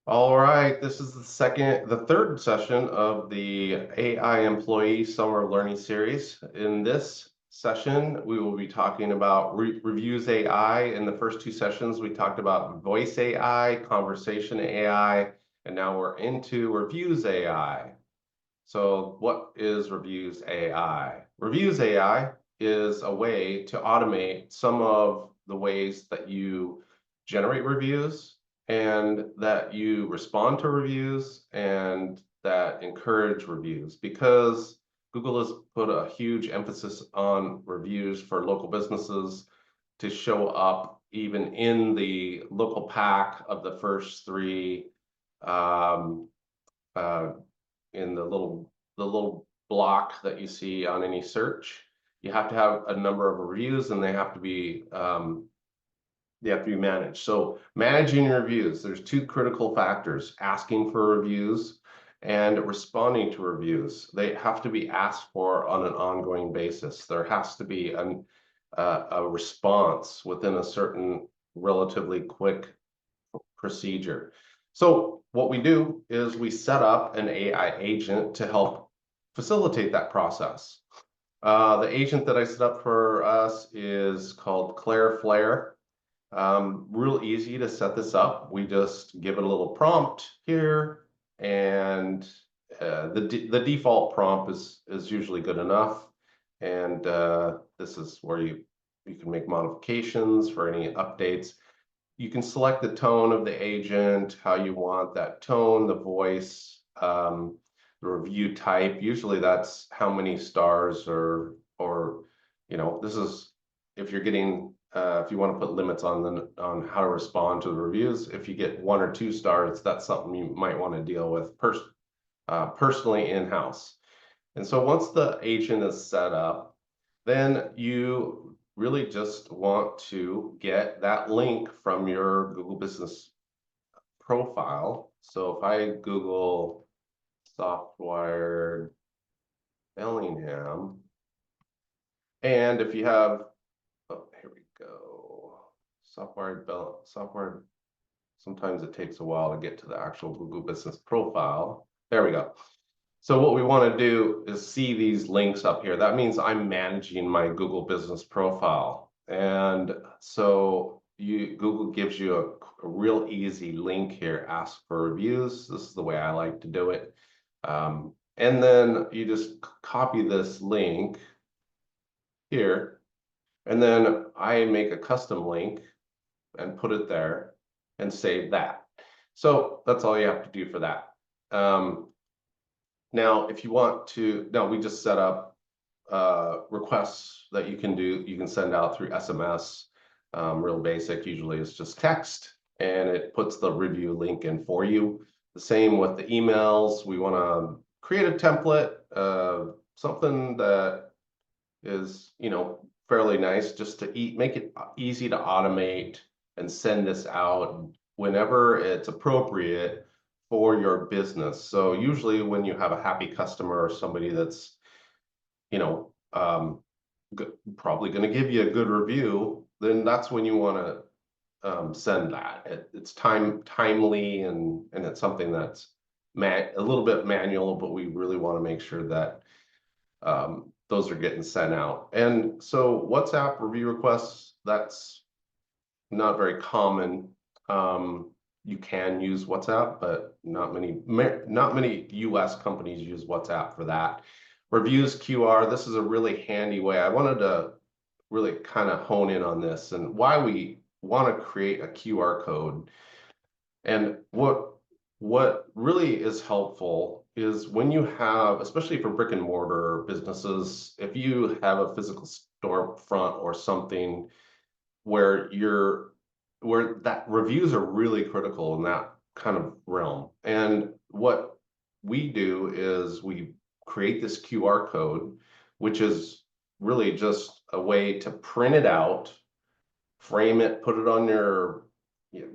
All right, this is the third session of the AI Employee Summer Learning Series. In this session, we will be talking about Reviews AI. In the first two sessions, we talked about Voice AI, Conversation AI, and now we're into Reviews AI. So what is Reviews AI? Reviews AI is a way to automate some of the ways that you generate reviews and that you respond to reviews and that encourage reviews, because Google has put a huge emphasis on reviews for local businesses to show up even in the local pack of the first three um, uh, in the little block that you see on any search. You have to have a number of reviews, and they have to be managed. So managing your reviews, there's two critical factors: asking for reviews and responding to reviews. They have to be asked for on an ongoing basis. There has to be a response within a certain relatively quick procedure. So what we do is we set up an AI agent to help facilitate that process. The agent that I set up for us is called Claire Flare. Real easy to set this up. We just give it a little prompt here, and the default prompt is usually good enough. And this is where you can make modifications for any updates. You can select the tone of the agent, how you want that tone, the voice, the review type. Usually that's how many stars, or this is if you're getting if you want to put limits on how to respond to the reviews. If you get 1 or 2 stars, that's something you might want to deal with personally in-house. And so once the agent is set up, then you really just want to get that link from your Google Business profile. So if I Google Software Bellingham, and if you have, oh, here we go, software, sometimes it takes a while to get to the actual Google Business profile. There we go. So what we want to do is see these links up here. That means I'm managing my Google Business profile. And so Google gives you a real easy link here: ask for reviews. This is the way I like to do it. And then you just copy this link here, and then I make a custom link and put it there and save that. So that's all you have to do for that. Now, if you want to, now we just set up requests that you can send out through SMS. Real basic, usually it's just text, and it puts the review link in for you. The same with the emails. We want to create a template, something that is, fairly nice, just to make it easy to automate and send this out whenever it's appropriate for your business. So usually when you have a happy customer or somebody that's, probably going to give you a good review, then that's when you want to send that. It's timely, and it's something that's a little bit manual, but we really want to make sure that those are getting sent out. And so WhatsApp review requests, that's not very common. You can use WhatsApp, but not many US companies use WhatsApp for that. Reviews QR, this is a really handy way. I wanted to really kind of hone in on this and why we want to create a QR code. And what really is helpful is when you have, especially for brick and mortar businesses, if you have a physical storefront or something where that reviews are really critical in that kind of realm. And what we do is we create this QR code, which is really just a way to print it out, frame it, put it on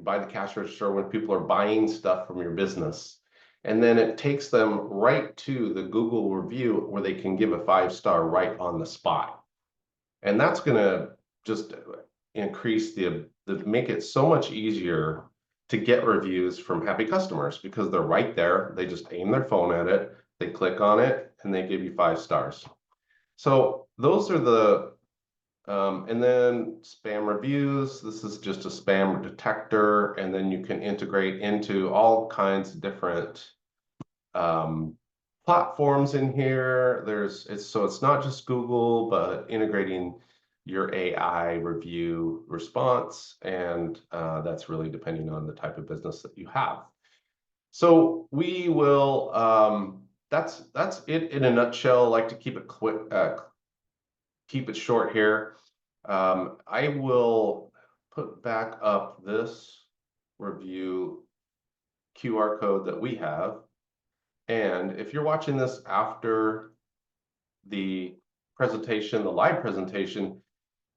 by the cash register when people are buying stuff from your business. And then it takes them right to the Google review where they can give a 5-star right on the spot. And that's going to just increase make it so much easier to get reviews from happy customers because they're right there. They just aim their phone at it, they click on it, and they give you 5 stars. So those are the, and then spam reviews. This is just a spam detector, and then you can integrate into all kinds of different platforms in here. So it's not just Google, but integrating your AI review response, and that's really depending on the type of business that you have. So we will, that's it in a nutshell. I like to keep it quick, keep it short here. I will put back up this review QR code that we have. And if you're watching this after the presentation, the live presentation,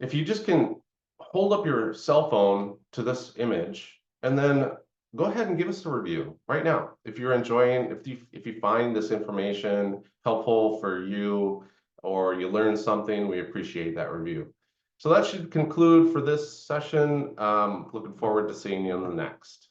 if you just can hold up your cell phone to this image and then go ahead and give us a review right now. If you're enjoying, if you find this information helpful for you or you learn something, we appreciate that review. So that should conclude for this session. Looking forward to seeing you on the next.